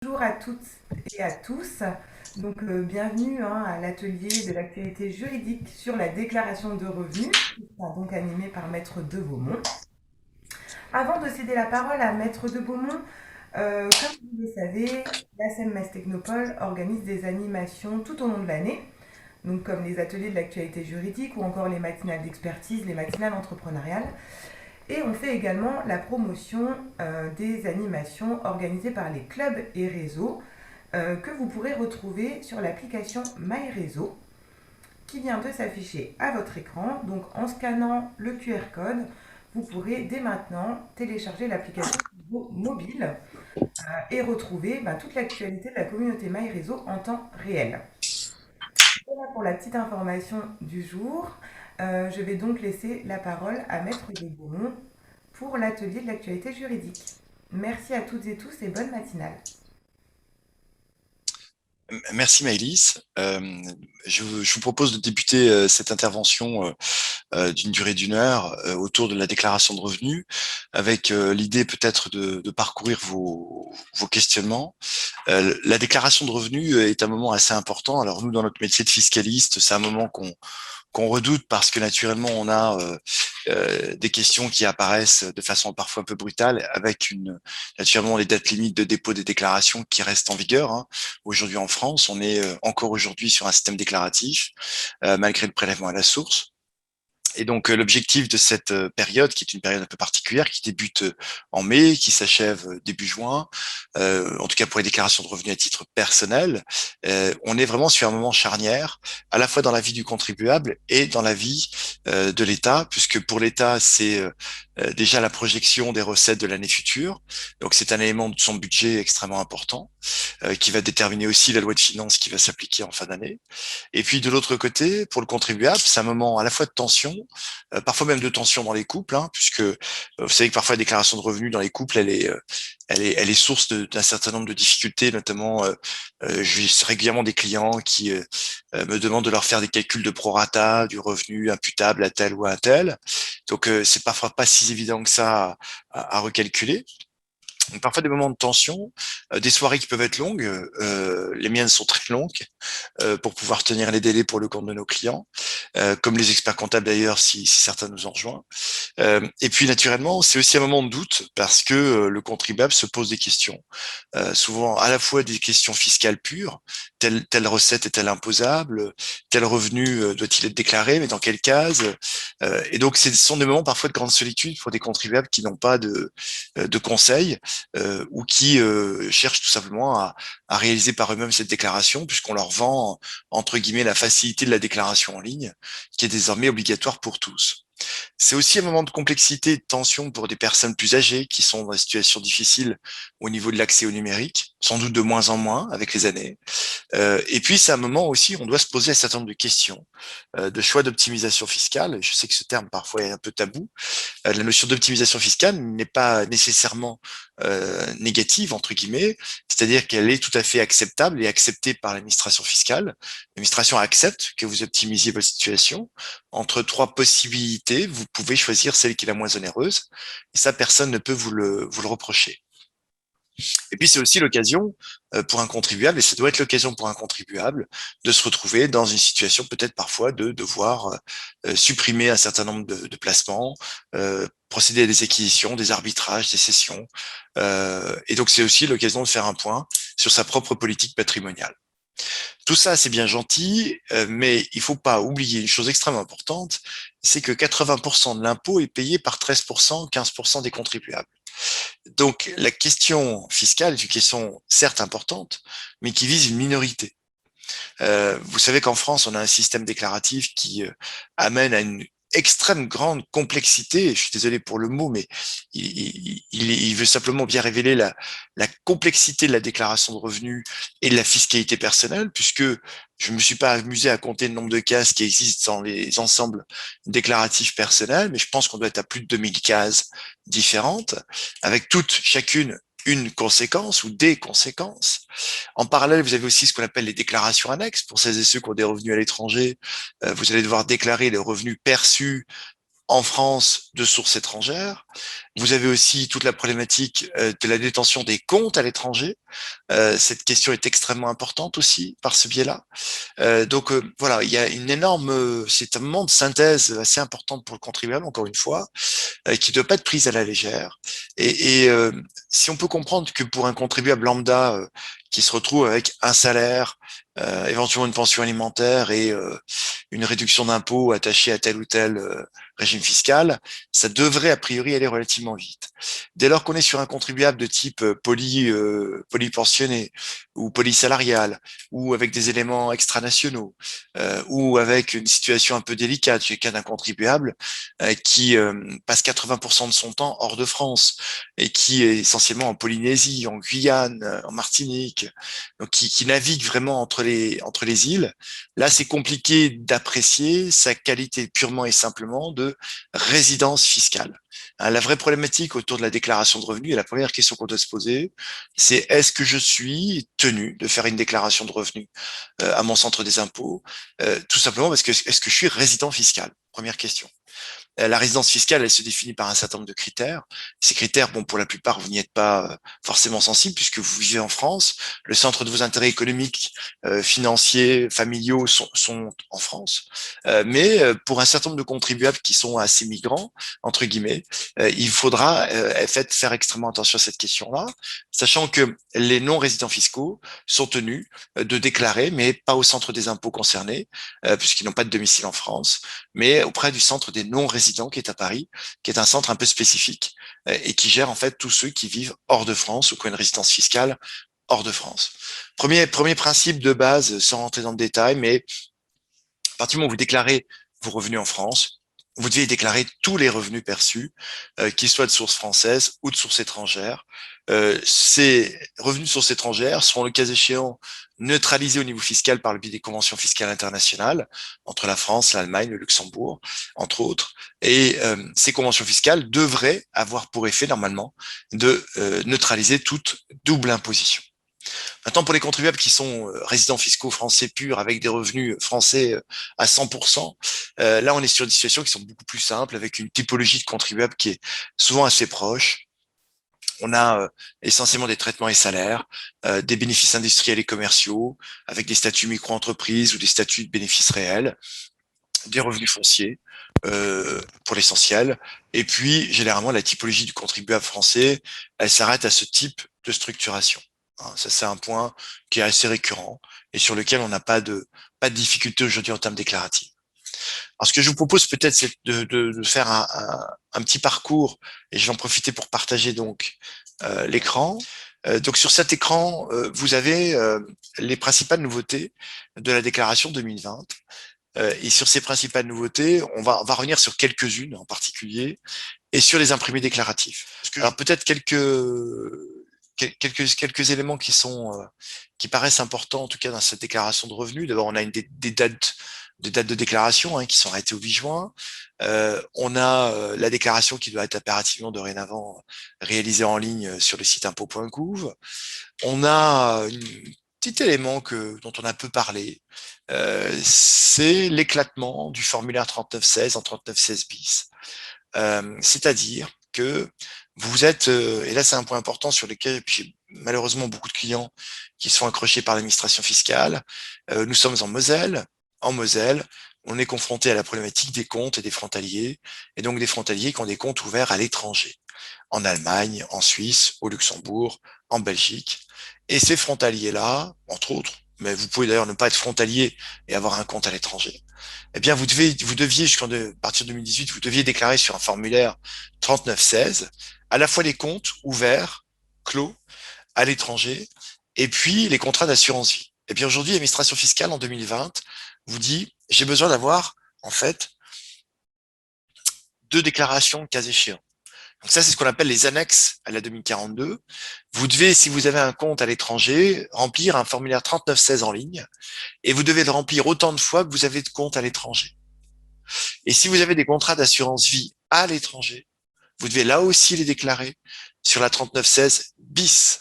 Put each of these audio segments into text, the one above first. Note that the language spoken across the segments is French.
Bonjour à toutes et à tous. Bienvenue à l'atelier de l'actualité juridique sur la déclaration de revenus, qui sera donc animé par Maître de Beaumont. Avant de céder la parole à Maître de Beaumont, comme vous le savez, la SEMMES Technopole organise des animations tout au long de l'année, donc comme les ateliers de l'actualité juridique ou encore les matinales d'expertise, les matinales entrepreneuriales. Et on fait également la promotion des animations organisées par les clubs et réseaux que vous pourrez retrouver sur l'application MyRéseau qui vient de s'afficher à votre écran. Donc en scannant le QR code, vous pourrez dès maintenant télécharger l'application sur vos mobiles et retrouver toute l'actualité de la communauté MyRéseau en temps réel. Voilà pour la petite information du jour. Je vais donc laisser la parole à Maître de Beaumont pour l'atelier de l'actualité juridique. Merci à toutes et tous et bonne matinale. Merci Maëlys. Je vous propose de débuter cette intervention d'une durée d'une heure autour de la déclaration de revenus, avec l'idée peut-être de parcourir vos questionnements. La déclaration de revenus est un moment assez important. Alors nous, dans notre métier de fiscaliste, c'est un moment qu'on redoute parce que naturellement on a des questions qui apparaissent de façon parfois un peu brutale, avec naturellement les dates limites de dépôt des déclarations qui restent en vigueur. Hein. Aujourd'hui en France, on est encore aujourd'hui sur un système déclaratif malgré le prélèvement à la source. Et donc l'objectif de cette période, qui est une période un peu particulière, qui débute en mai, qui s'achève début juin, en tout cas pour les déclarations de revenus à titre personnel, on est vraiment sur un moment charnière, à la fois dans la vie du contribuable et dans la vie de l'État, puisque pour l'État, c'est déjà la projection des recettes de l'année future. Donc c'est un élément de son budget extrêmement important, qui va déterminer aussi la loi de finances qui va s'appliquer en fin d'année. Et puis de l'autre côté, pour le contribuable, c'est un moment à la fois de tension, parfois même de tension dans les couples, hein, puisque vous savez que parfois la déclaration de revenus dans les couples, elle est source d'un certain nombre de difficultés, notamment j'ai régulièrement des clients qui me demandent de leur faire des calculs de prorata du revenu imputable à tel ou à tel. Donc c'est parfois pas si évident que ça à recalculer. Donc, parfois des moments de tension, des soirées qui peuvent être longues. Les miennes sont très longues pour pouvoir tenir les délais pour le compte de nos clients, comme les experts comptables d'ailleurs, si certains nous ont rejoints. Et puis naturellement, c'est aussi un moment de doute parce que le contribuable se pose des questions, souvent à la fois des questions fiscales pures, telle recette est-elle imposable, tel revenu doit-il être déclaré, mais dans quelle case. Et donc, ce sont des moments parfois de grande solitude pour des contribuables qui n'ont pas de conseils ou qui cherchent tout simplement à réaliser par eux-mêmes cette déclaration, puisqu'on leur vend, entre guillemets, la facilité de la déclaration en ligne, qui est désormais obligatoire pour tous. C'est aussi un moment de complexité et de tension pour des personnes plus âgées qui sont dans des situations difficiles au niveau de l'accès au numérique, sans doute de moins en moins avec les années. Et puis, c'est un moment aussi où on doit se poser un certain nombre de questions, de choix d'optimisation fiscale. Je sais que ce terme parfois est un peu tabou. La notion d'optimisation fiscale n'est pas nécessairement négative, entre guillemets, c'est-à-dire qu'elle est tout à fait acceptable et acceptée par l'administration fiscale. L'administration accepte que vous optimisiez votre situation. Entre trois possibilités, vous pouvez choisir celle qui est la moins onéreuse, et ça, personne ne peut vous le reprocher. Et puis, c'est aussi l'occasion pour un contribuable, et ça doit être l'occasion pour un contribuable, de se retrouver dans une situation peut-être parfois de devoir supprimer un certain nombre de placements, procéder à des acquisitions, des arbitrages, des cessions. Et donc, c'est aussi l'occasion de faire un point sur sa propre politique patrimoniale. Tout ça, c'est bien gentil, mais il faut pas oublier une chose extrêmement importante, c'est que 80% de l'impôt est payé par 13%, 15% des contribuables. Donc, la question fiscale est une question certes importante, mais qui vise une minorité. Vous savez qu'en France, on a un système déclaratif qui amène à une extrême grande complexité. Je suis désolé pour le mot, mais il veut simplement bien révéler la complexité de la déclaration de revenus et de la fiscalité personnelle, puisque je me suis pas amusé à compter le nombre de cases qui existent dans les ensembles déclaratifs personnels, mais je pense qu'on doit être à plus de 2000 cases différentes, avec toutes, chacune, une conséquence ou des conséquences. En parallèle, vous avez aussi ce qu'on appelle les déclarations annexes. Pour celles et ceux qui ont des revenus à l'étranger, vous allez devoir déclarer les revenus perçus en France de sources étrangères. Vous avez aussi toute la problématique de la détention des comptes à l'étranger. Cette question est extrêmement importante aussi par ce biais-là. Voilà, il y a une énorme, c'est un moment de synthèse assez importante pour le contribuable, encore une fois, qui ne doit pas être prise à la légère. Et si on peut comprendre que pour un contribuable lambda qui se retrouve avec un salaire, éventuellement une pension alimentaire et une réduction d'impôt attachée à tel ou tel régime fiscal, ça devrait a priori aller relativement vite. Dès lors qu'on est sur un contribuable de type polypensionné ou polysalarial, ou avec des éléments extranationaux, ou avec une situation un peu délicate, chez le cas d'un contribuable qui passe 80% de son temps hors de France et qui est essentiellement en Polynésie, en Guyane, en Martinique, donc qui navigue vraiment entre les îles. Là, c'est compliqué d'apprécier sa qualité purement et simplement de résidence fiscale. Hein, la vraie problématique autour de la déclaration de revenus, et la première question qu'on doit se poser, c'est est-ce que je suis tenu de faire une déclaration de revenus à mon centre des impôts, tout simplement parce que est-ce que je suis résident fiscal? Première question. La résidence fiscale, elle se définit par un certain nombre de critères. Ces critères, bon, pour la plupart, vous n'y êtes pas forcément sensible puisque vous vivez en France. Le centre de vos intérêts économiques, financiers, familiaux sont en France. Mais pour un certain nombre de contribuables qui sont assez migrants, entre guillemets, il faudra faire extrêmement attention à cette question-là, sachant que les non-résidents fiscaux sont tenus de déclarer, mais pas au centre des impôts concernés, puisqu'ils n'ont pas de domicile en France, mais auprès du centre des non-résidents qui est à Paris, qui est un centre un peu spécifique et qui gère en fait tous ceux qui vivent hors de France ou qui ont une résidence fiscale hors de France. Premier principe de base, sans rentrer dans le détail, mais à partir du moment où vous déclarez vos revenus en France, vous devez déclarer tous les revenus perçus, qu'ils soient de source française ou de source étrangère. Ces revenus de source étrangère seront, le cas échéant, neutralisés au niveau fiscal par le biais des conventions fiscales internationales entre la France, l'Allemagne, le Luxembourg, entre autres. Et ces conventions fiscales devraient avoir pour effet, normalement, de neutraliser toute double imposition. Maintenant, pour les contribuables qui sont résidents fiscaux français purs avec des revenus français à 100%, là, on est sur des situations qui sont beaucoup plus simples avec une typologie de contribuables qui est souvent assez proche. On a essentiellement des traitements et salaires, des bénéfices industriels et commerciaux, avec des statuts micro-entreprises ou des statuts de bénéfices réels, des revenus fonciers pour l'essentiel. Et puis, généralement, la typologie du contribuable français, elle s'arrête à ce type de structuration. Ça, c'est un point qui est assez récurrent et sur lequel on n'a pas de difficulté aujourd'hui en termes déclaratifs. Alors, ce que je vous propose peut-être, c'est de faire un petit parcours et je vais en profiter pour partager donc l'écran. Donc, sur cet écran, vous avez les principales nouveautés de la déclaration 2020. Et sur ces principales nouveautés, on va revenir sur quelques-unes en particulier et sur les imprimés déclaratifs. Alors peut-être quelques éléments qui paraissent importants en tout cas dans cette déclaration de revenus. D'abord, on a des dates de déclaration qui sont arrêtées au 8 juin. On a la déclaration qui doit être impérativement dorénavant réalisée en ligne sur le site impôt.gouv. On a un petit élément dont on a peu parlé, c'est l'éclatement du formulaire 3916 en 3916 bis. C'est-à-dire que vous êtes, et là c'est un point important sur lequel j'ai malheureusement beaucoup de clients qui sont accrochés par l'administration fiscale, nous sommes en Moselle. En Moselle, on est confronté à la problématique des comptes et des frontaliers, et donc des frontaliers qui ont des comptes ouverts à l'étranger, en Allemagne, en Suisse, au Luxembourg, en Belgique. Et ces frontaliers-là, entre autres, mais vous pouvez d'ailleurs ne pas être frontalier et avoir un compte à l'étranger, eh bien, vous deviez, partir de 2018, vous deviez déclarer sur un formulaire 3916 à la fois les comptes ouverts, clos, à l'étranger, et puis les contrats d'assurance vie. Et bien aujourd'hui, l'administration fiscale en 2020 vous dit, j'ai besoin d'avoir, en fait, deux déclarations cas échéant. Donc ça, c'est ce qu'on appelle les annexes à la 2042. Vous devez, si vous avez un compte à l'étranger, remplir un formulaire 3916 en ligne, et vous devez le remplir autant de fois que vous avez de comptes à l'étranger. Et si vous avez des contrats d'assurance vie à l'étranger, vous devez là aussi les déclarer sur la 3916 bis.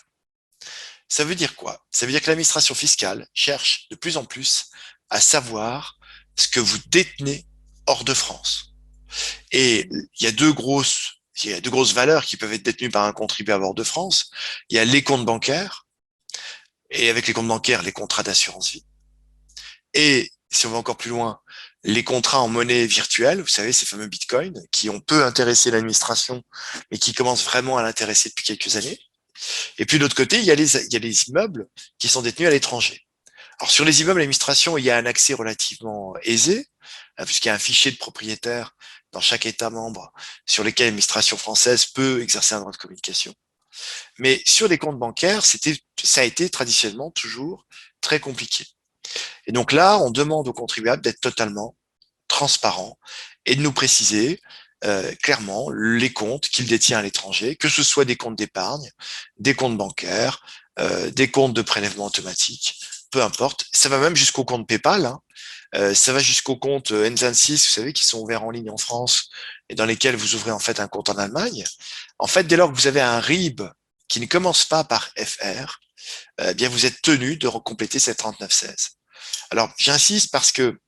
Ça veut dire quoi? Ça veut dire que l'administration fiscale cherche de plus en plus à savoir ce que vous détenez hors de France. Et il y a deux grosses valeurs qui peuvent être détenues par un contribuable hors de France. Il y a les comptes bancaires, et avec les comptes bancaires, les contrats d'assurance vie. Et si on va encore plus loin, les contrats en monnaie virtuelle, vous savez, ces fameux bitcoins, qui ont peu intéressé l'administration, mais qui commencent vraiment à l'intéresser depuis quelques années. Et puis de l'autre côté, il y a les immeubles qui sont détenus à l'étranger. Alors sur les immeubles, l'administration, il y a un accès relativement aisé, puisqu'il y a un fichier de propriétaires dans chaque État membre sur lesquels l'administration française peut exercer un droit de communication. Mais sur les comptes bancaires, ça a été traditionnellement toujours très compliqué. Et donc là, on demande aux contribuables d'être totalement transparents et de nous préciser clairement les comptes qu'il détient à l'étranger, que ce soit des comptes d'épargne, des comptes bancaires, des comptes de prélèvement automatique, peu importe. Ça va même jusqu'au compte PayPal, hein. Ça va jusqu'au compte N26, vous savez, qui sont ouverts en ligne en France et dans lesquels vous ouvrez en fait un compte en Allemagne. En fait, dès lors que vous avez un RIB qui ne commence pas par FR, eh bien vous êtes tenu de compléter cette 3916. Alors, j'insiste parce que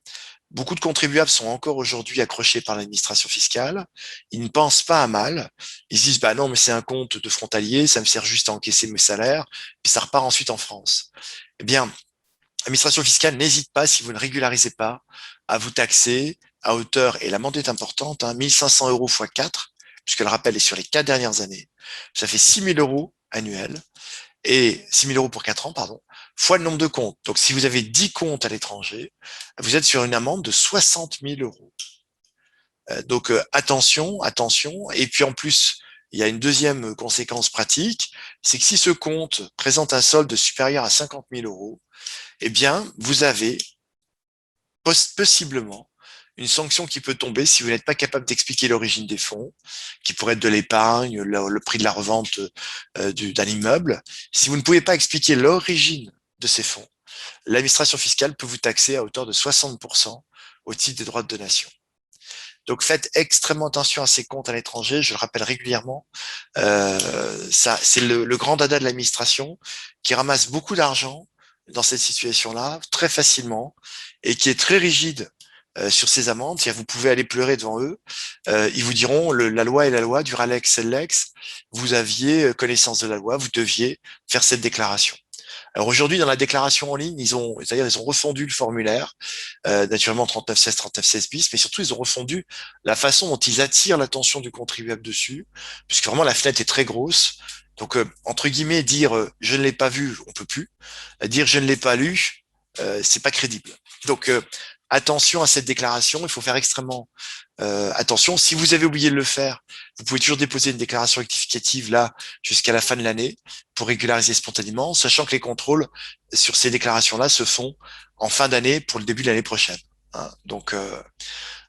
beaucoup de contribuables sont encore aujourd'hui accrochés par l'administration fiscale. Ils ne pensent pas à mal. Ils se disent, bah non, mais c'est un compte de frontalier, ça me sert juste à encaisser mes salaires, puis ça repart ensuite en France. Eh bien, l'administration fiscale n'hésite pas, si vous ne régularisez pas, à vous taxer à hauteur, et l'amende est importante, hein, 1 500 euros x 4, puisque le rappel est sur les 4 dernières années. Ça fait 6 000 euros annuels et 6 000 euros pour 4 ans, pardon, fois le nombre de comptes. Donc, si vous avez 10 comptes à l'étranger, vous êtes sur une amende de 60 000 euros. Donc, attention, attention. Et puis, en plus, il y a une deuxième conséquence pratique, c'est que si ce compte présente un solde supérieur à 50 000 euros, eh bien, vous avez possiblement une sanction qui peut tomber si vous n'êtes pas capable d'expliquer l'origine des fonds, qui pourrait être de l'épargne, le prix de la revente d'un immeuble. Si vous ne pouvez pas expliquer l'origine de ces fonds, l'administration fiscale peut vous taxer à hauteur de 60% au titre des droits de donation. Donc faites extrêmement attention à ces comptes à l'étranger, je le rappelle régulièrement. Ça, c'est le grand dada de l'administration qui ramasse beaucoup d'argent dans cette situation-là, très facilement, et qui est très rigide sur ces amendes. C'est-à-dire, vous pouvez aller pleurer devant eux. Ils vous diront, la loi est la loi, dura lex et lex. Vous aviez connaissance de la loi, vous deviez faire cette déclaration. Alors aujourd'hui, dans la déclaration en ligne, c'est-à-dire ils ont refondu le formulaire, naturellement 3916, 3916 bis, mais surtout ils ont refondu la façon dont ils attirent l'attention du contribuable dessus, puisque vraiment la fenêtre est très grosse. Donc entre guillemets, dire je ne l'ai pas vu, on peut plus. Dire je ne l'ai pas lu, c'est pas crédible. Donc attention à cette déclaration, il faut faire extrêmement attention. Si vous avez oublié de le faire, vous pouvez toujours déposer une déclaration rectificative là jusqu'à la fin de l'année pour régulariser spontanément, sachant que les contrôles sur ces déclarations-là se font en fin d'année pour le début de l'année prochaine, hein. Donc,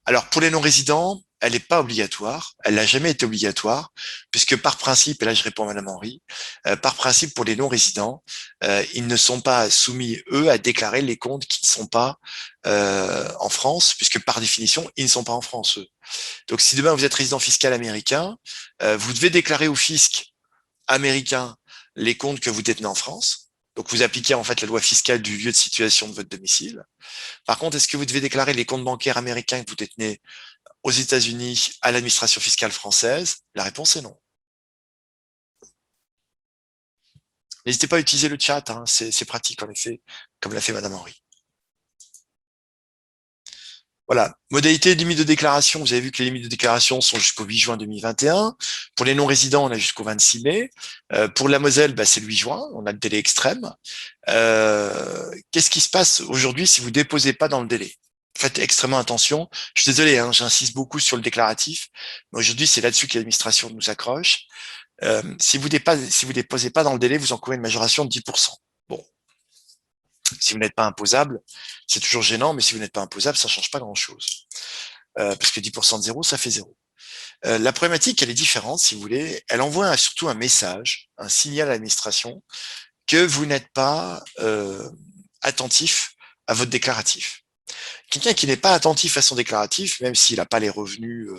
alors pour les non-résidents, elle n'est pas obligatoire, elle n'a jamais été obligatoire, puisque par principe, et là je réponds à Madame Henry, par principe pour les non-résidents, ils ne sont pas soumis, eux, à déclarer les comptes qui ne sont pas en France, puisque par définition, ils ne sont pas en France, eux. Donc si demain vous êtes résident fiscal américain, vous devez déclarer au fisc américain les comptes que vous détenez en France. Donc vous appliquez en fait la loi fiscale du lieu de situation de votre domicile. Par contre, est-ce que vous devez déclarer les comptes bancaires américains que vous détenez aux États-Unis à l'administration fiscale française? La réponse est non. N'hésitez pas à utiliser le chat, hein, c'est pratique en effet, comme l'a fait Madame Henry. Voilà, modalité et limite de déclaration. Vous avez vu que les limites de déclaration sont jusqu'au 8 juin 2021. Pour les non-résidents, on a jusqu'au 26 mai. Pour la Moselle, bah, c'est le 8 juin. On a le délai extrême. Qu'est-ce qui se passe aujourd'hui si vous déposez pas dans le délai? Faites extrêmement attention. Je suis désolé, hein, j'insiste beaucoup sur le déclaratif, mais aujourd'hui, c'est là-dessus que l'administration nous accroche. Si vous déposez pas dans le délai, vous encourez une majoration de 10%. Bon, si vous n'êtes pas imposable, c'est toujours gênant, mais si vous n'êtes pas imposable, ça change pas grand-chose. Parce que 10% de zéro, ça fait zéro. La problématique, elle est différente, si vous voulez. Elle envoie surtout un message, un signal à l'administration que vous n'êtes pas attentif à votre déclaratif. Quelqu'un qui n'est pas attentif à son déclaratif, même s'il n'a pas les revenus,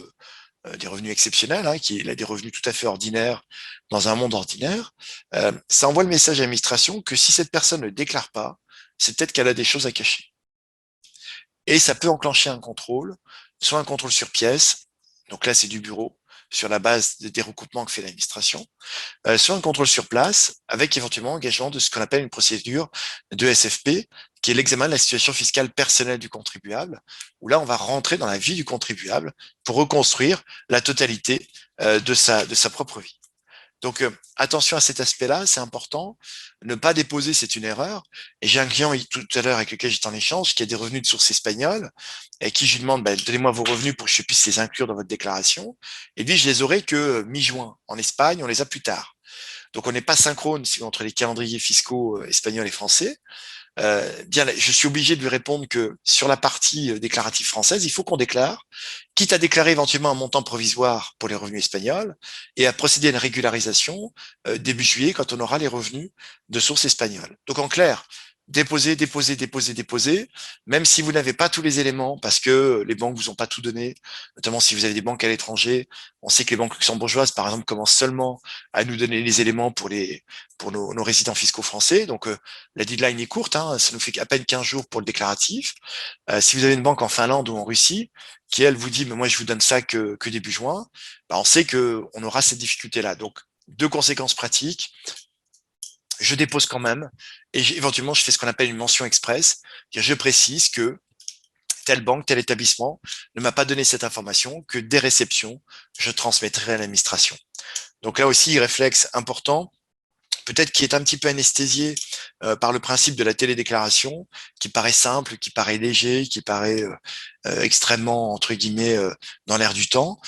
des revenus exceptionnels, hein, qui a des revenus tout à fait ordinaires dans un monde ordinaire, ça envoie le message à l'administration que si cette personne ne déclare pas, c'est peut-être qu'elle a des choses à cacher. Et ça peut enclencher un contrôle, soit un contrôle sur pièce, Donc là, c'est du bureau sur la base des recoupements que fait l'administration, sur un contrôle sur place, avec éventuellement engagement de ce qu'on appelle une procédure de SFP, qui est l'examen de la situation fiscale personnelle du contribuable, où là, on va rentrer dans la vie du contribuable pour reconstruire la totalité de sa propre vie. Donc, attention à cet aspect-là, c'est important. Ne pas déposer, c'est une erreur. Et j'ai un client tout à l'heure avec lequel j'étais en échange qui a des revenus de source espagnole et qui je lui demande, bah, donnez-moi vos revenus pour que je puisse les inclure dans votre déclaration. Et dit, je les aurai que mi-juin. En Espagne, on les a plus tard. Donc, on n'est pas synchrone entre les calendriers fiscaux espagnols et français. Bien, je suis obligé de lui répondre que sur la partie déclarative française, il faut qu'on déclare, quitte à déclarer éventuellement un montant provisoire pour les revenus espagnols et à procéder à une régularisation début juillet quand on aura les revenus de source espagnole. Donc en clair, déposer, déposer, déposer, déposer, même si vous n'avez pas tous les éléments, parce que les banques vous ont pas tout donné, notamment si vous avez des banques à l'étranger. On sait que les banques luxembourgeoises, par exemple, commencent seulement à nous donner les éléments pour nos résidents fiscaux français. Donc la deadline est courte, hein, ça nous fait à peine 15 jours pour le déclaratif. Si vous avez une banque en Finlande ou en Russie qui, elle, vous dit, mais moi, je vous donne ça que début juin, bah, on sait qu'on aura cette difficulté-là. Donc, deux conséquences pratiques. Je dépose quand même et éventuellement, je fais ce qu'on appelle une mention express. Je précise que telle banque, tel établissement ne m'a pas donné cette information, que dès réception, je transmettrai à l'administration. Donc là aussi, réflexe important, peut-être qui est un petit peu anesthésié par le principe de la télédéclaration, qui paraît simple, qui paraît léger, qui paraît extrêmement, entre guillemets, dans l'air du temps.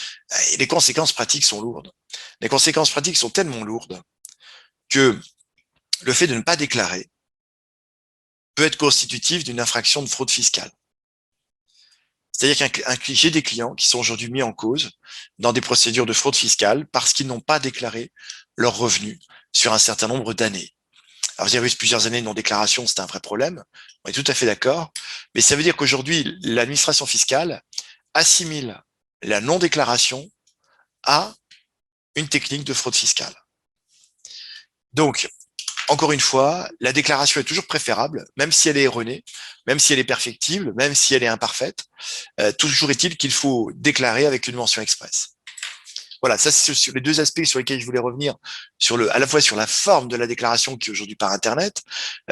Et les conséquences pratiques sont lourdes. Les conséquences pratiques sont tellement lourdes que le fait de ne pas déclarer peut être constitutif d'une infraction de fraude fiscale. C'est-à-dire j'ai des clients qui sont aujourd'hui mis en cause dans des procédures de fraude fiscale parce qu'ils n'ont pas déclaré leurs revenus sur un certain nombre d'années. Alors, vous avez eu plusieurs années de non-déclaration, c'est un vrai problème. On est tout à fait d'accord. Mais ça veut dire qu'aujourd'hui, l'administration fiscale assimile la non-déclaration à une technique de fraude fiscale. Donc, encore une fois, la déclaration est toujours préférable, même si elle est erronée, même si elle est perfectible, même si elle est imparfaite. Toujours est-il qu'il faut déclarer avec une mention express. Voilà, ça c'est sur les deux aspects sur lesquels je voulais revenir, à la fois sur la forme de la déclaration qui est aujourd'hui par Internet,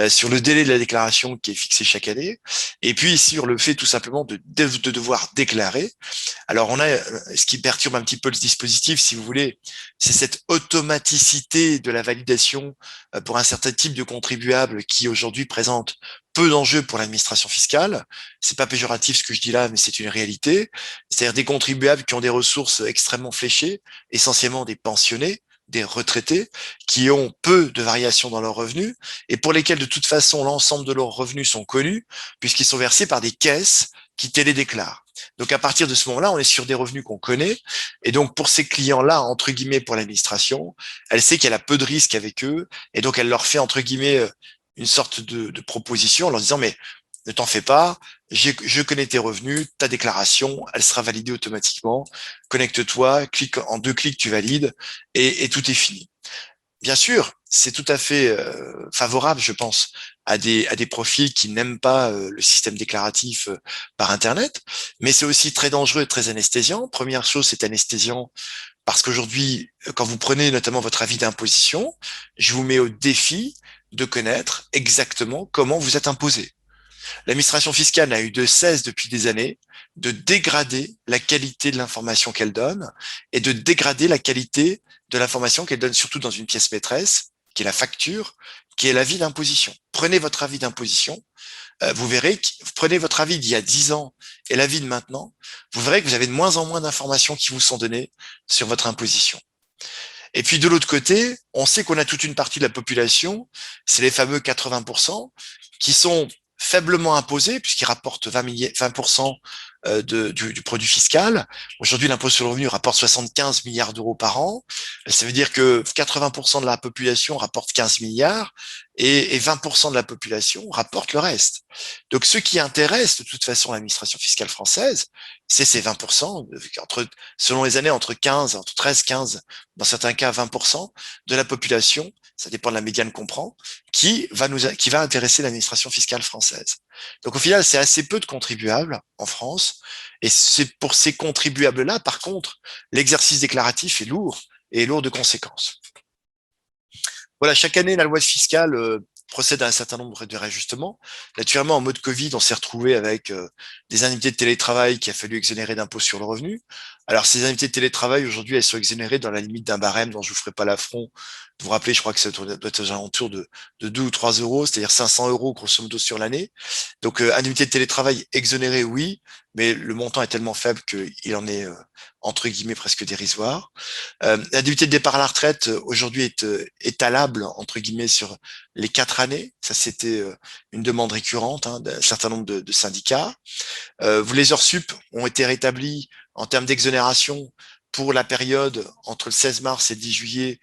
sur le délai de la déclaration qui est fixé chaque année, et puis sur le fait tout simplement de devoir déclarer. Alors on a ce qui perturbe un petit peu le dispositif, si vous voulez, c'est cette automaticité de la validation pour un certain type de contribuable qui aujourd'hui présente peu d'enjeux pour l'administration fiscale. C'est pas péjoratif ce que je dis là, mais c'est une réalité. C'est-à-dire des contribuables qui ont des ressources extrêmement fléchées, essentiellement des pensionnés, des retraités, qui ont peu de variations dans leurs revenus et pour lesquels de toute façon l'ensemble de leurs revenus sont connus puisqu'ils sont versés par des caisses qui télédéclarent. Donc à partir de ce moment-là, on est sur des revenus qu'on connaît et donc pour ces clients-là, entre guillemets, pour l'administration, elle sait qu'elle a peu de risques avec eux et donc elle leur fait entre guillemets une sorte de proposition en leur disant mais ne t'en fais pas, je connais tes revenus, ta déclaration, elle sera validée automatiquement. Connecte-toi, clique en 2 clics, tu valides et tout est fini. Bien sûr, c'est tout à fait favorable, je pense, à des profils qui n'aiment pas le système déclaratif par Internet, mais c'est aussi très dangereux et très anesthésiant. Première chose, c'est anesthésiant parce qu'aujourd'hui, quand vous prenez notamment votre avis d'imposition, je vous mets au défi de connaître exactement comment vous êtes imposé. L'administration fiscale n'a eu de cesse depuis des années de dégrader la qualité de l'information qu'elle donne et de dégrader la qualité de l'information qu'elle donne surtout dans une pièce maîtresse, qui est la facture, qui est l'avis d'imposition. Prenez votre avis d'imposition, vous verrez que prenez votre avis d'il y a 10 ans et l'avis de maintenant, vous verrez que vous avez de moins en moins d'informations qui vous sont données sur votre imposition. Et puis de l'autre côté, on sait qu'on a toute une partie de la population, c'est les fameux 80%, qui sont faiblement imposés puisqu'ils rapportent 20% du produit fiscal. Aujourd'hui, l'impôt sur le revenu rapporte 75 milliards d'euros par an. Ça veut dire que 80% de la population rapporte 15 milliards et 20% de la population rapporte le reste. Donc, ce qui intéresse de toute façon l'administration fiscale française, c'est ces 20%, selon les années, entre 13, 15, dans certains cas 20% de la population ça dépend de la médiane qu'on prend, qui va intéresser l'administration fiscale française. Donc au final, c'est assez peu de contribuables en France, et c'est pour ces contribuables-là, par contre, l'exercice déclaratif est lourd et lourd de conséquences. Voilà, chaque année, la loi fiscale procède à un certain nombre de réajustements. Naturellement, en mode Covid, on s'est retrouvé avec des indemnités de télétravail qu'il a fallu exonérer d'impôts sur le revenu. Alors, ces indemnités de télétravail, aujourd'hui, elles sont exonérées dans la limite d'un barème dont je vous ferai pas l'affront. Vous vous rappelez, je crois que ça doit être aux alentours de 2 ou 3 euros, c'est-à-dire 500 euros, grosso modo, sur l'année. Donc, indemnité de télétravail exonérée, oui, mais le montant est tellement faible qu'il en est, entre guillemets, presque dérisoire. L'indemnité de départ à la retraite aujourd'hui est étalable entre guillemets sur les 4 années. Ça, c'était une demande récurrente d'un certain nombre de syndicats. Les heures sup ont été rétablies en termes d'exonération pour la période entre le 16 mars et le 10 juillet.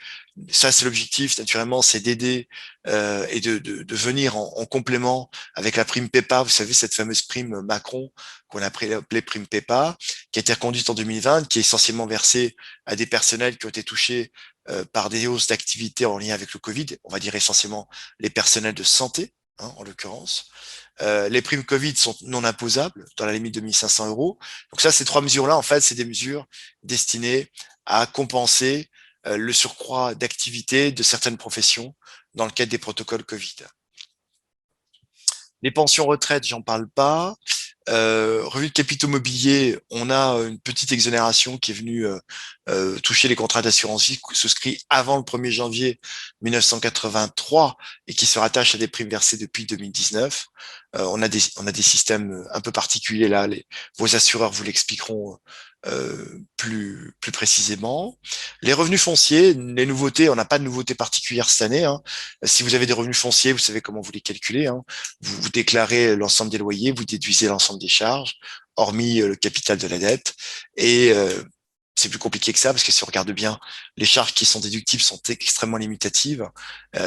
Ça, c'est l'objectif, naturellement, c'est d'aider et de venir en complément avec la prime PEPA. Vous savez, cette fameuse prime Macron qu'on a appelée prime PEPA, qui a été reconduite en 2020, qui est essentiellement versée à des personnels qui ont été touchés par des hausses d'activité en lien avec le Covid. On va dire essentiellement les personnels de santé, hein, en l'occurrence. Les primes Covid sont non imposables dans la limite de 1 500 euros. Donc ça, ces 3 mesures-là, en fait, c'est des mesures destinées à compenser le surcroît d'activité de certaines professions dans le cadre des protocoles Covid. Les pensions retraite, j'en parle pas. Revenu de capitaux mobiliers, on a une petite exonération qui est venue toucher les contrats d'assurance vie souscrits avant le 1er janvier 1983 et qui se rattachent à des primes versées depuis 2019. On a des systèmes un peu particuliers là. Vos assureurs vous l'expliqueront plus précisément. Les revenus fonciers, les nouveautés, on n'a pas de nouveautés particulières cette année, hein. Si vous avez des revenus fonciers, vous savez comment vous les calculez, hein. Vous déclarez l'ensemble des loyers, vous déduisez l'ensemble des charges, hormis le capital de la dette. Et c'est plus compliqué que ça, parce que si on regarde bien, les charges qui sont déductibles sont extrêmement limitatives.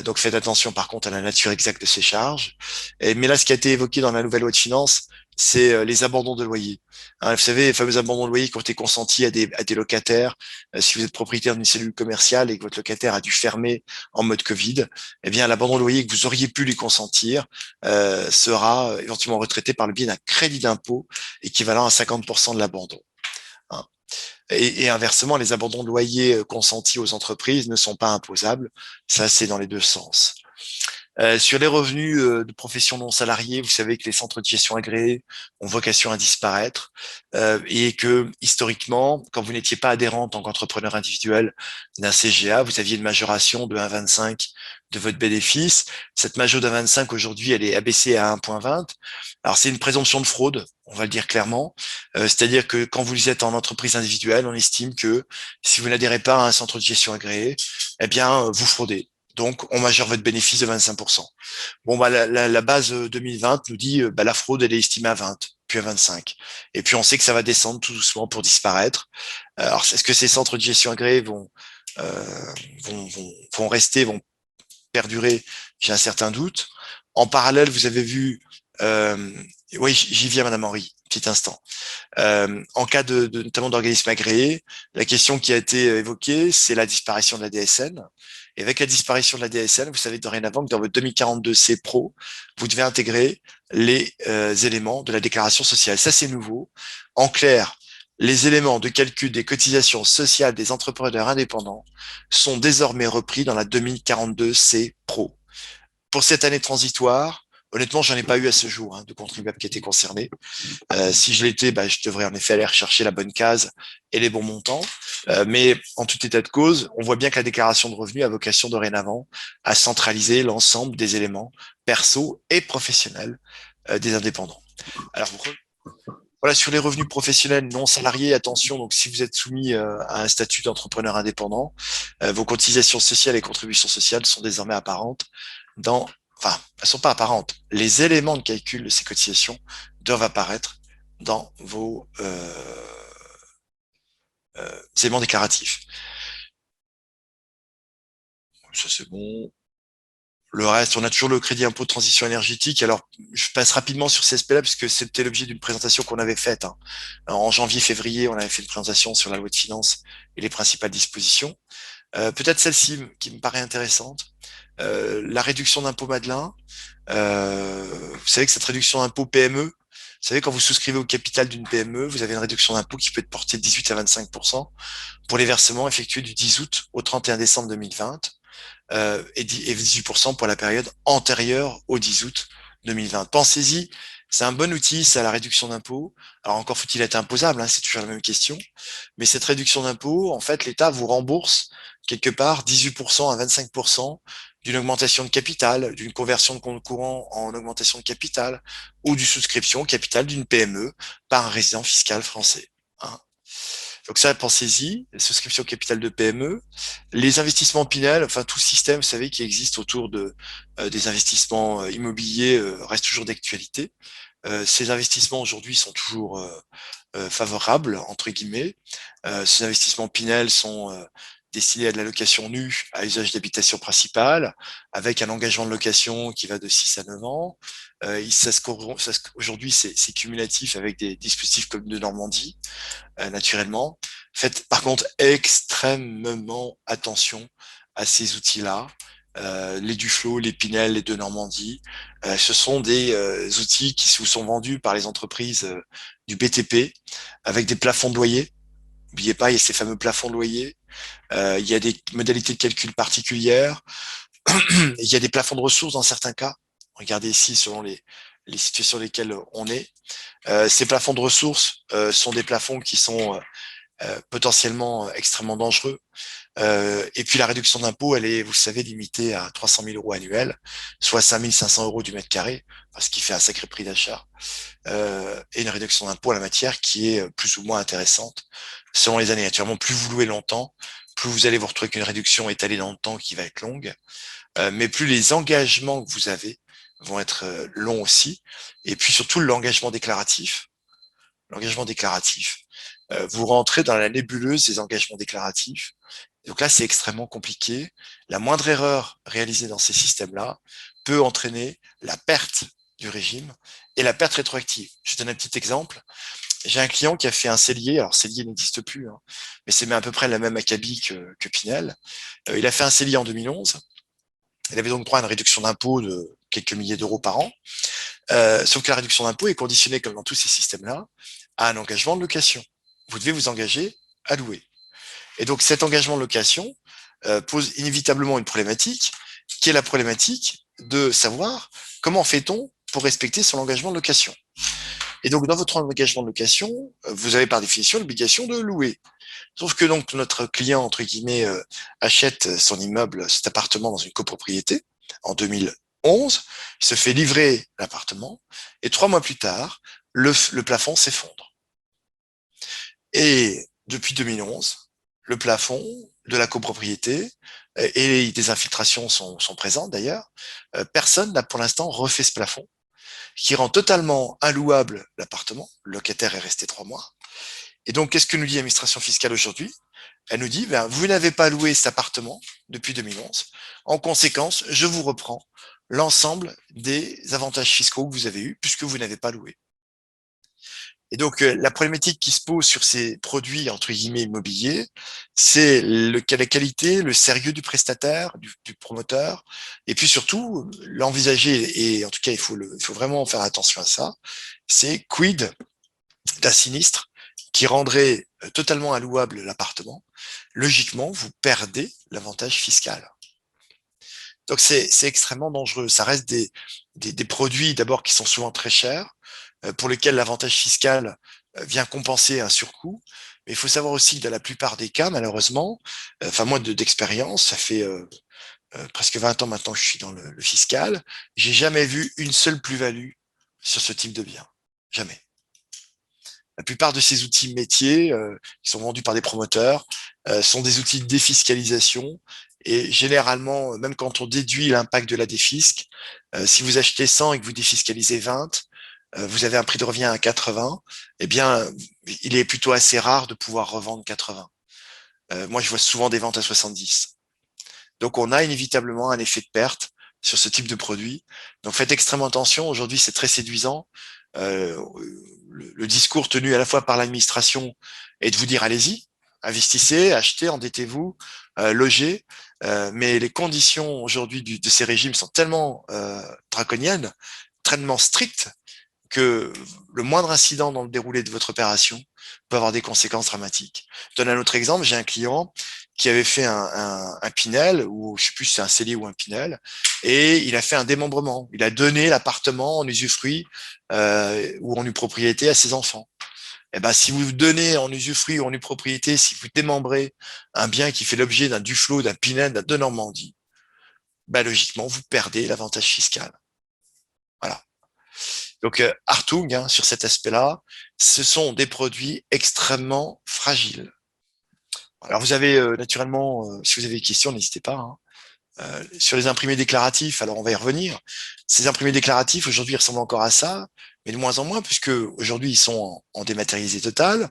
Donc faites attention par contre à la nature exacte de ces charges. Mais là, ce qui a été évoqué dans la nouvelle loi de finances, c'est les abandons de loyer. Hein, vous savez, les fameux abandons de loyer qui ont été consentis à des locataires. Si vous êtes propriétaire d'une cellule commerciale et que votre locataire a dû fermer en mode Covid, eh bien l'abandon de loyer que vous auriez pu lui consentir sera éventuellement retraité par le biais d'un crédit d'impôt équivalent à 50% de l'abandon. Hein. Et inversement, les abandons de loyer consentis aux entreprises ne sont pas imposables. Ça, c'est dans les deux sens. Sur les revenus de professions non salariées, vous savez que les centres de gestion agréés ont vocation à disparaître et que historiquement, quand vous n'étiez pas adhérent en tant qu'entrepreneur individuel d'un CGA, vous aviez une majoration de 1,25 de votre bénéfice. Cette majo de 1,25 aujourd'hui, elle est abaissée à 1,20. Alors c'est une présomption de fraude, on va le dire clairement. C'est-à-dire que quand vous êtes en entreprise individuelle, on estime que si vous n'adhérez pas à un centre de gestion agréé, eh bien vous fraudez. Donc, on majeure votre bénéfice de 25%. Bon, bah, la base 2020 nous dit, bah, la fraude, elle est estimée à 20, puis à 25. Et puis, on sait que ça va descendre tout doucement pour disparaître. Alors, est-ce que ces centres de gestion agréés vont rester, vont perdurer? J'ai un certain doute. En parallèle, vous avez vu, oui, j'y viens, Madame Henry, petit instant. En cas notamment d'organismes agréés, la question qui a été évoquée, c'est la disparition de la DSN. Et avec la disparition de la DSN, vous savez dorénavant que dans votre 2042C Pro, vous devez intégrer les éléments de la déclaration sociale. Ça, c'est nouveau. En clair, les éléments de calcul des cotisations sociales des entrepreneurs indépendants sont désormais repris dans la 2042C Pro. Pour cette année transitoire, honnêtement, j'en ai pas eu à ce jour de contribuables qui étaient concernés. Si je l'étais, bah, je devrais en effet aller rechercher la bonne case et les bons montants. Mais en tout état de cause, on voit bien que la déclaration de revenus a vocation dorénavant à centraliser l'ensemble des éléments perso et professionnels des indépendants. Alors, voilà, sur les revenus professionnels non salariés, attention, donc si vous êtes soumis à un statut d'entrepreneur indépendant, vos cotisations sociales et contributions sociales sont désormais apparentes enfin, elles sont pas apparentes. Les éléments de calcul de ces cotisations doivent apparaître dans vos éléments déclaratifs. Ça, c'est bon. Le reste, on a toujours le crédit impôt de transition énergétique. Alors, je passe rapidement sur ces aspects-là puisque c'était l'objet d'une présentation qu'on avait faite. En janvier-février, on avait fait une présentation sur la loi de finances et les principales dispositions. Peut-être celle-ci qui me paraît intéressante. La réduction d'impôt Madelin. Vous savez que cette réduction d'impôt PME, vous savez, quand vous souscrivez au capital d'une PME, vous avez une réduction d'impôt qui peut être portée de 18 à 25% pour les versements effectués du 10 août au 31 décembre 2020 et 18% pour la période antérieure au 10 août 2020. Pensez-y, c'est un bon outil, c'est à la réduction d'impôt. Alors encore faut-il être imposable, hein, c'est toujours la même question. Mais cette réduction d'impôt, en fait, l'État vous rembourse quelque part 18% à 25% d'une augmentation de capital, d'une conversion de compte courant en augmentation de capital ou du souscription au capital d'une PME par un résident fiscal français. Hein. Donc ça, pensez-y, souscription au capital de PME, les investissements Pinel, enfin tout système, vous savez, qui existe autour des investissements immobiliers reste toujours d'actualité. Ces investissements aujourd'hui sont toujours favorables, entre guillemets. Ces investissements Pinel sont destinés à de la location nue à usage d'habitation principale, avec un engagement de location qui va de 6 à 9 ans. Aujourd'hui, c'est cumulatif avec des dispositifs comme de Normandie, naturellement. Faites par contre extrêmement attention à ces outils-là. Les Duflo, les Pinel, les de Normandie, ce sont des outils qui vous sont vendus par les entreprises du BTP avec des plafonds de loyer. N'oubliez pas, il y a ces fameux plafonds de loyer. Il y a des modalités de calcul particulières. Il y a des plafonds de ressources dans certains cas. Regardez ici selon les situations dans lesquelles on est. Ces plafonds de ressources sont des plafonds qui sont potentiellement extrêmement dangereux. Et puis la réduction d'impôt, elle est, vous le savez, limitée à 300 000 euros annuels, soit 5 500 euros du mètre carré, ce qui fait un sacré prix d'achat. Et une réduction d'impôt à la matière qui est plus ou moins intéressante selon les années. Naturellement, plus vous louez longtemps, plus vous allez vous retrouver avec une réduction étalée dans le temps qui va être longue, mais plus les engagements que vous avez vont être longs aussi. Et puis surtout l'engagement déclaratif. L'engagement déclaratif. Vous rentrez dans la nébuleuse des engagements déclaratifs. Donc là, c'est extrêmement compliqué. La moindre erreur réalisée dans ces systèmes-là peut entraîner la perte du régime et la perte rétroactive. Je donne un petit exemple. J'ai un client qui a fait un cellier. Alors, cellier n'existe plus, hein, mais c'est à peu près la même acabit que Pinel. Il a fait un cellier en 2011. Il avait donc droit à une réduction d'impôt de quelques milliers d'euros par an. Sauf que la réduction d'impôt est conditionnée, comme dans tous ces systèmes-là, à un engagement de location. Vous devez vous engager à louer. Et donc cet engagement de location pose inévitablement une problématique, qui est la problématique de savoir comment fait-on pour respecter son engagement de location. Et donc dans votre engagement de location, vous avez par définition l'obligation de louer. Sauf que donc notre client, entre guillemets, achète son immeuble, cet appartement dans une copropriété en 2011, il se fait livrer l'appartement, et 3 mois plus tard, le plafond s'effondre. Et depuis 2011, le plafond de la copropriété, et des infiltrations sont présentes d'ailleurs, personne n'a pour l'instant refait ce plafond, qui rend totalement inlouable l'appartement. Le locataire est resté 3 mois. Et donc, qu'est-ce que nous dit l'administration fiscale aujourd'hui? Elle nous dit, ben, vous n'avez pas loué cet appartement depuis 2011. En conséquence, je vous reprends l'ensemble des avantages fiscaux que vous avez eus puisque vous n'avez pas loué. Et donc, la problématique qui se pose sur ces produits, entre guillemets, immobiliers, c'est la qualité, le sérieux du prestataire, du promoteur, et puis surtout, l'envisager, et en tout cas, il faut vraiment faire attention à ça, c'est quid d'un sinistre qui rendrait totalement allouable l'appartement. Logiquement, vous perdez l'avantage fiscal. Donc, c'est extrêmement dangereux. Ça reste des produits, d'abord, qui sont souvent très chers, pour lesquels l'avantage fiscal vient compenser un surcoût. Mais il faut savoir aussi que dans la plupart des cas, malheureusement, enfin moi d'expérience, ça fait presque 20 ans maintenant que je suis dans le fiscal, j'ai jamais vu une seule plus-value sur ce type de bien. Jamais. La plupart de ces outils métiers qui sont vendus par des promoteurs sont des outils de défiscalisation et généralement, même quand on déduit l'impact de la défisque, si vous achetez 100 et que vous défiscalisez 20, vous avez un prix de revient à 80, eh bien, il est plutôt assez rare de pouvoir revendre 80. Moi, je vois souvent des ventes à 70. Donc, on a inévitablement un effet de perte sur ce type de produit. Donc, faites extrêmement attention. Aujourd'hui, c'est très séduisant. Le discours tenu à la fois par l'administration est de vous dire allez-y, investissez, achetez, endettez-vous. logés, mais les conditions aujourd'hui de ces régimes sont tellement draconiennes, tellement strictes, que le moindre incident dans le déroulé de votre opération peut avoir des conséquences dramatiques. Je donne un autre exemple, j'ai un client qui avait fait un Pinel, ou je sais plus si c'est un CELI ou un Pinel, et il a fait un démembrement. Il a donné l'appartement en usufruit ou en nue propriété à ses enfants. Eh ben, si vous donnez en usufruit ou en nue propriété, si vous démembrez un bien qui fait l'objet d'un Duflot, d'un Pinel, d'un de Normandie, ben, logiquement, vous perdez l'avantage fiscal. Voilà. Donc, Hartung, hein, sur cet aspect-là, ce sont des produits extrêmement fragiles. Alors, vous avez naturellement, si vous avez des questions, n'hésitez pas. Hein. Sur les imprimés déclaratifs, alors on va y revenir. Ces imprimés déclaratifs, aujourd'hui, ils ressemblent encore à ça, mais de moins en moins, puisque aujourd'hui, ils sont en dématérialisé total.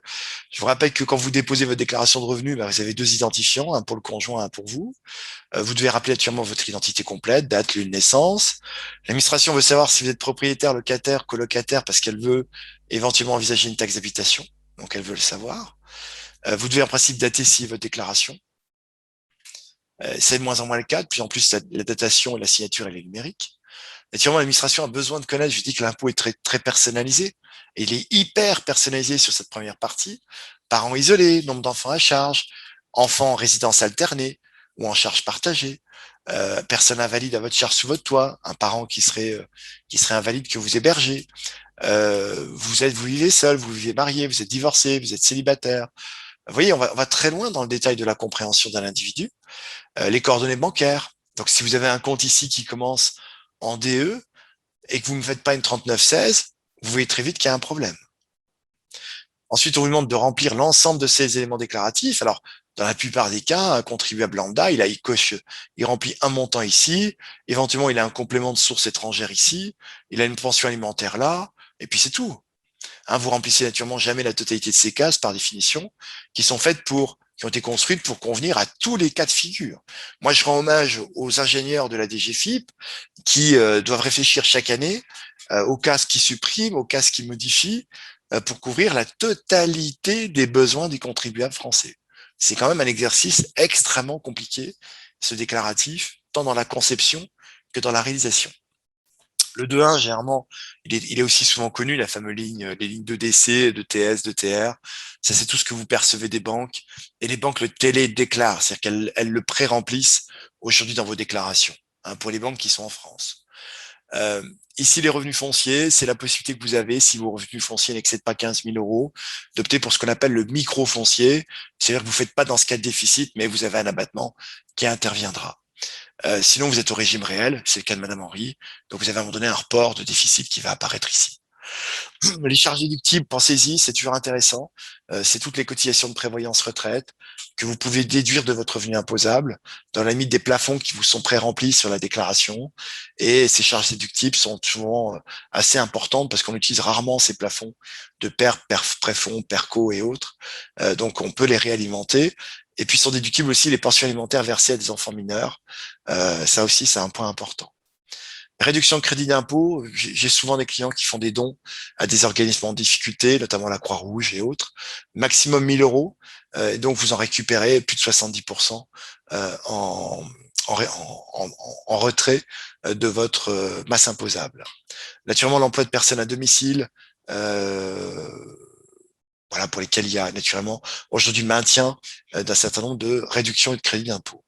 Je vous rappelle que quand vous déposez votre déclaration de revenus, bah, vous avez deux identifiants, un pour le conjoint, un pour vous. Vous devez rappeler actuellement votre identité complète, date, lieu de naissance. L'administration veut savoir si vous êtes propriétaire, locataire, colocataire, parce qu'elle veut éventuellement envisager une taxe d'habitation. Donc, elle veut le savoir. Vous devez en principe dater si votre déclaration. C'est de moins en moins le cas. De plus en plus, la datation et la signature, elle est numérique. Naturellement, l'administration a besoin de connaître. Je dis que l'impôt est très, très personnalisé. Et il est hyper personnalisé sur cette première partie. Parents isolés, nombre d'enfants à charge, enfants en résidence alternée ou en charge partagée, personne invalide à votre charge sous votre toit, un parent qui serait invalide que vous hébergez. Vous vivez seul, vous vivez marié, vous êtes divorcé, vous êtes célibataire. Vous voyez, on va très loin dans le détail de la compréhension d'un individu. Les coordonnées bancaires. Donc, si vous avez un compte ici qui commence en DE et que vous ne faites pas une 3916, vous voyez très vite qu'il y a un problème. Ensuite, on vous demande de remplir l'ensemble de ces éléments déclaratifs. Alors, dans la plupart des cas, un contribuable lambda, il remplit un montant ici, éventuellement il a un complément de source étrangère ici, il a une pension alimentaire là, et puis c'est tout. Hein, vous remplissez naturellement jamais la totalité de ces cases par définition, qui ont été construites pour convenir à tous les cas de figure. Moi, je rends hommage aux ingénieurs de la DGFiP qui doivent réfléchir chaque année aux cases qui suppriment, aux cases qui modifient, pour couvrir la totalité des besoins des contribuables français. C'est quand même un exercice extrêmement compliqué, ce déclaratif, tant dans la conception que dans la réalisation. Le 2.1, généralement, il est aussi souvent connu, la fameuse ligne, les lignes de DC, de TS, de TR. Ça, c'est tout ce que vous percevez des banques. Et les banques le télédéclarent, c'est-à-dire qu'elles le pré-remplissent aujourd'hui dans vos déclarations, hein, pour les banques qui sont en France. Euh, Ici, les revenus fonciers, c'est la possibilité que vous avez, si vos revenus fonciers n'excèdent pas 15 000 euros, d'opter pour ce qu'on appelle le micro-foncier. C'est-à-dire que vous ne faites pas dans ce cas de déficit, mais vous avez un abattement qui interviendra. Sinon, vous êtes au régime réel, c'est le cas de Madame Henry, donc vous avez à un moment donné un report de déficit qui va apparaître ici. Les charges déductibles, pensez-y, c'est toujours intéressant. C'est toutes les cotisations de prévoyance retraite que vous pouvez déduire de votre revenu imposable dans la limite des plafonds qui vous sont pré-remplis sur la déclaration. Et ces charges déductibles sont souvent assez importantes parce qu'on utilise rarement ces plafonds de préfonds, PERCO et autres. Donc on peut les réalimenter. Et puis sont déductibles aussi les pensions alimentaires versées à des enfants mineurs. Ça aussi, c'est un point important. Réduction de crédit d'impôt, j'ai souvent des clients qui font des dons à des organismes en difficulté, notamment la Croix-Rouge et autres. Maximum 1 000 euros, et donc vous en récupérez plus de 70% en retrait de votre masse imposable. Naturellement, l'emploi de personnes à domicile, euh, voilà, pour lesquels il y a naturellement aujourd'hui maintien d'un certain nombre de réductions et de crédits d'impôt.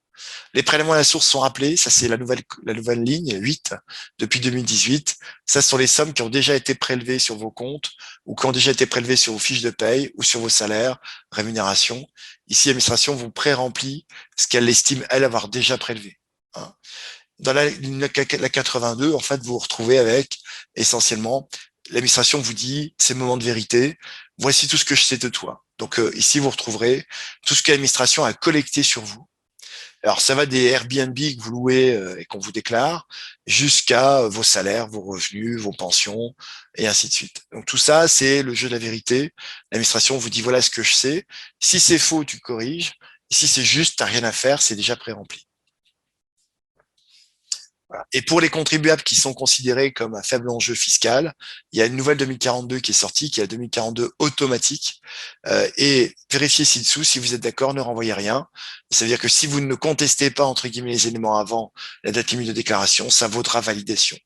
Les prélèvements à la source sont rappelés, ça c'est la nouvelle ligne 8 depuis 2018. Ça ce sont les sommes qui ont déjà été prélevées sur vos comptes ou qui ont déjà été prélevées sur vos fiches de paye ou sur vos salaires, rémunérations. Ici, l'administration vous pré-remplit ce qu'elle estime, elle, avoir déjà prélevé. Hein. Dans la 82, en fait, vous vous retrouvez avec essentiellement l'administration vous dit, c'est le moment de vérité, voici tout ce que je sais de toi. Donc ici, vous retrouverez tout ce que l'administration a collecté sur vous. Alors, ça va des Airbnb que vous louez et qu'on vous déclare, jusqu'à vos salaires, vos revenus, vos pensions, et ainsi de suite. Donc, tout ça, c'est le jeu de la vérité. L'administration vous dit, voilà ce que je sais. Si c'est faux, tu corriges. Si c'est juste, t'as rien à faire, c'est déjà pré-rempli. Voilà. Et pour les contribuables qui sont considérés comme un faible enjeu fiscal, il y a une nouvelle 2042 qui est sortie, qui est la 2042 automatique. Et vérifiez ci-dessous, si vous êtes d'accord, ne renvoyez rien. Ça veut dire que si vous ne contestez pas, entre guillemets, les éléments avant la date limite de déclaration, ça vaudra validation.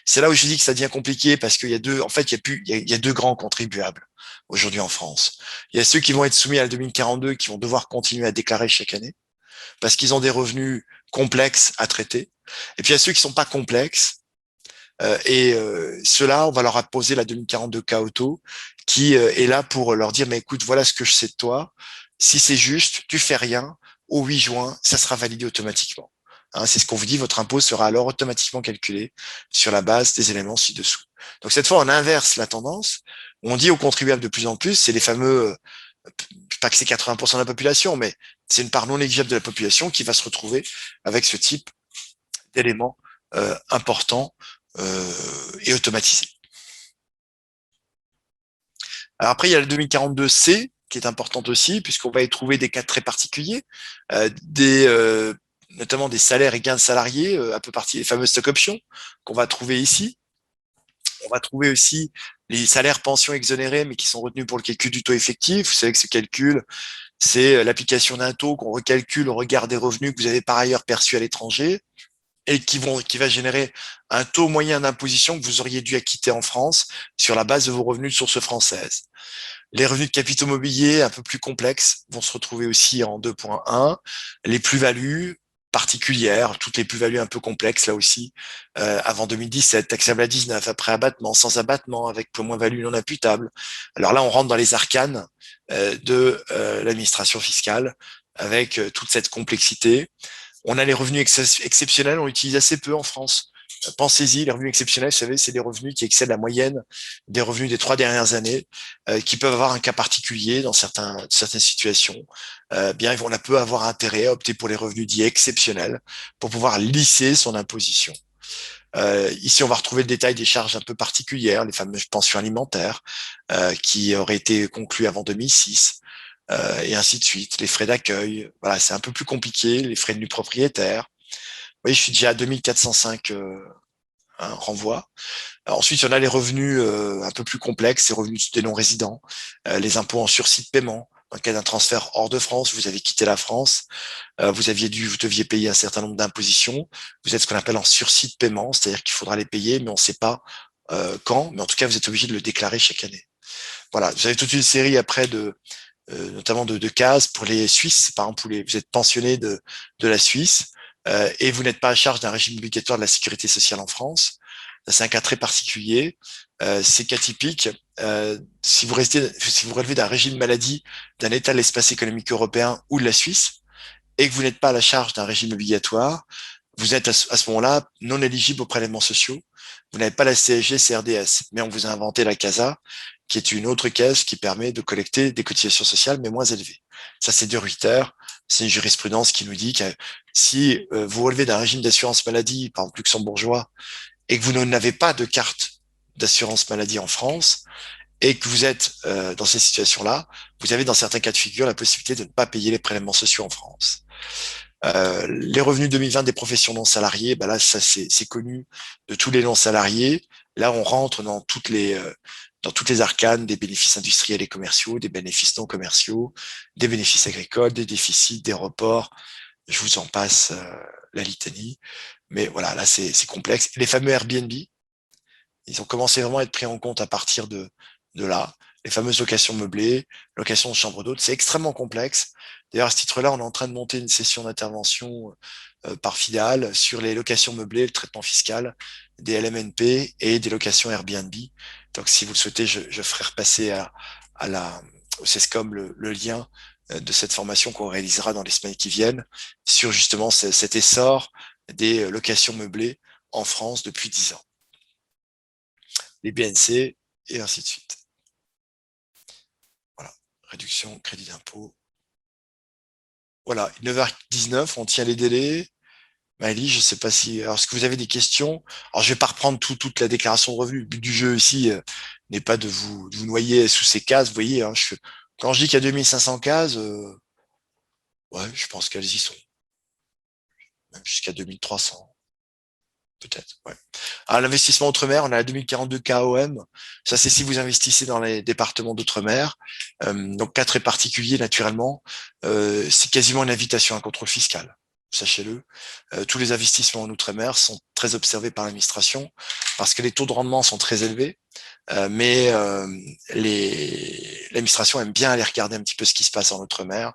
C'est là où je dis que ça devient compliqué parce qu'il y a deux, en fait, il y a plus, il y a deux grands contribuables aujourd'hui en France. Il y a ceux qui vont être soumis à la 2042 qui vont devoir continuer à déclarer chaque année parce qu'ils ont des revenus complexes à traiter. Et puis il y a ceux qui sont pas complexes. Ceux-là, on va leur apposer la 2042 K auto qui est là pour leur dire, mais écoute, voilà ce que je sais de toi. Si c'est juste, tu fais rien. Au 8 juin, ça sera validé automatiquement. Hein, c'est ce qu'on vous dit, votre impôt sera alors automatiquement calculé sur la base des éléments ci-dessous. Donc cette fois, on inverse la tendance. On dit aux contribuables de plus en plus, c'est les fameux, pas que c'est 80% de la population, mais c'est une part non négligeable de la population qui va se retrouver avec ce type d'éléments importants et automatisés. Alors après, il y a la 2042C qui est importante aussi, puisqu'on va y trouver des cas très particuliers, notamment des salaires et gains de salariés, un peu partie des fameuses stock options qu'on va trouver ici. On va trouver aussi les salaires pensions exonérés, mais qui sont retenus pour le calcul du taux effectif. Vous savez que ce calcul, c'est l'application d'un taux qu'on recalcule au regard des revenus que vous avez par ailleurs perçus à l'étranger et qui va générer un taux moyen d'imposition que vous auriez dû acquitter en France sur la base de vos revenus de source française. Les revenus de capitaux mobiliers un peu plus complexes vont se retrouver aussi en 2.1. Les plus-values particulières, toutes les plus-values un peu complexes là aussi, avant 2017, taxable à 19, après abattement, sans abattement, avec moins-value non imputable. Alors là, on rentre dans les arcanes de l'administration fiscale avec toute cette complexité. On a les revenus exceptionnels, on l'utilise assez peu en France. Pensez-y, les revenus exceptionnels, vous savez, c'est des revenus qui excèdent la moyenne des revenus des 3 dernières années, qui peuvent avoir un cas particulier dans certaines situations. Bien, on a peu avoir intérêt à opter pour les revenus dits exceptionnels pour pouvoir lisser son imposition. Ici, on va retrouver le détail des charges un peu particulières, les fameuses pensions alimentaires qui auraient été conclues avant 2006 et ainsi de suite. Les frais d'accueil, voilà, c'est un peu plus compliqué, les frais de nu propriétaire. Vous voyez, je suis déjà à 2405 renvois. Ensuite, il y en a les revenus un peu plus complexes, les revenus des non-résidents, les impôts en sursis de paiement. Dans le cas d'un transfert hors de France, vous avez quitté la France, vous deviez payer un certain nombre d'impositions. Vous êtes ce qu'on appelle en sursis de paiement, c'est-à-dire qu'il faudra les payer, mais on ne sait pas quand. Mais en tout cas, vous êtes obligé de le déclarer chaque année. Voilà, vous avez toute une série après notamment de cases pour les Suisses. Par exemple, vous êtes pensionné de la Suisse et vous n'êtes pas à charge d'un régime obligatoire de la sécurité sociale en France. C'est un cas très particulier. C'est cas typique. Si vous relevez d'un régime maladie d'un État de l'espace économique européen ou de la Suisse et que vous n'êtes pas à la charge d'un régime obligatoire, vous êtes à ce moment-là non éligible aux prélèvements sociaux. Vous n'avez pas la CSG, CRDS, mais on vous a inventé la CASA, qui est une autre caisse qui permet de collecter des cotisations sociales, mais moins élevées. Ça, c'est de Ruyter. C'est une jurisprudence qui nous dit que si vous relevez d'un régime d'assurance maladie, par exemple luxembourgeois, et que vous n'avez pas de carte d'assurance maladie en France, et que vous êtes dans ces situations-là, vous avez dans certains cas de figure la possibilité de ne pas payer les prélèvements sociaux en France. Les revenus 2020 des professions non salariées, bah là, ça c'est connu de tous les non salariés. Là, on rentre dans toutes les arcanes des bénéfices industriels et commerciaux, des bénéfices non commerciaux, des bénéfices agricoles, des déficits, des reports. Je vous en passe la litanie. Mais voilà, là, c'est complexe. Les fameux Airbnb, ils ont commencé vraiment à être pris en compte à partir de là. Les fameuses locations meublées, locations de chambres d'hôtes, c'est extrêmement complexe. D'ailleurs, à ce titre-là, on est en train de monter une session d'intervention par filiale sur les locations meublées, le traitement fiscal des LMNP et des locations Airbnb. Donc, si vous le souhaitez, je ferai repasser au CESCOM le lien de cette formation qu'on réalisera dans les semaines qui viennent sur justement cet essor des locations meublées en France depuis 10 ans. Les BNC et ainsi de suite. Voilà, réduction, crédit d'impôt. Voilà, 9h19, on tient les délais. Maëlie, je ne sais pas si... Alors, est-ce que vous avez des questions? Alors, je ne vais pas reprendre toute la déclaration de revenus. Le but du jeu ici n'est pas de vous noyer sous ces cases. Vous voyez, hein, quand je dis qu'il y a 2500 cases, ouais, je pense qu'elles y sont. Même jusqu'à 2300. peut-être. Ouais. À l'investissement outre-mer, on a la 2042 KOM. Ça, c'est si vous investissez dans les départements d'outre-mer. Donc, cas très particulier, naturellement. C'est quasiment une invitation à un contrôle fiscal. Sachez-le. Tous les investissements en outre-mer sont très observés par l'administration parce que les taux de rendement sont très élevés. Mais l'administration aime bien aller regarder un petit peu ce qui se passe en outre-mer.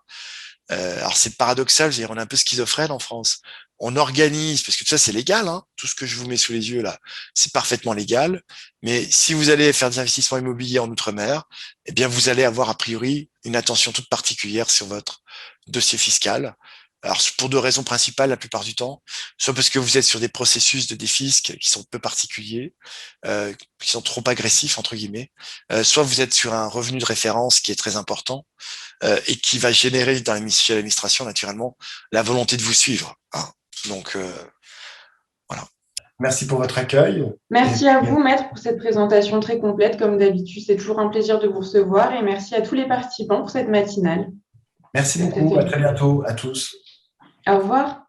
Alors c'est paradoxal, c'est-à-dire on est un peu schizophrène en France. On organise, parce que tout ça c'est légal, hein, tout ce que je vous mets sous les yeux là, c'est parfaitement légal. Mais si vous allez faire des investissements immobiliers en outre-mer, eh bien vous allez avoir a priori une attention toute particulière sur votre dossier fiscal. Alors pour deux raisons principales la plupart du temps, soit parce que vous êtes sur des processus de défisc qui sont peu particuliers, qui sont trop agressifs entre guillemets, soit vous êtes sur un revenu de référence qui est très important et qui va générer dans chez l'administration naturellement la volonté de vous suivre. Hein. Donc voilà. Merci pour votre accueil. Merci à vous, maître, pour cette présentation très complète. Comme d'habitude, c'est toujours un plaisir de vous recevoir et merci à tous les participants pour cette matinale. Merci beaucoup. À très bientôt à tous. Au revoir.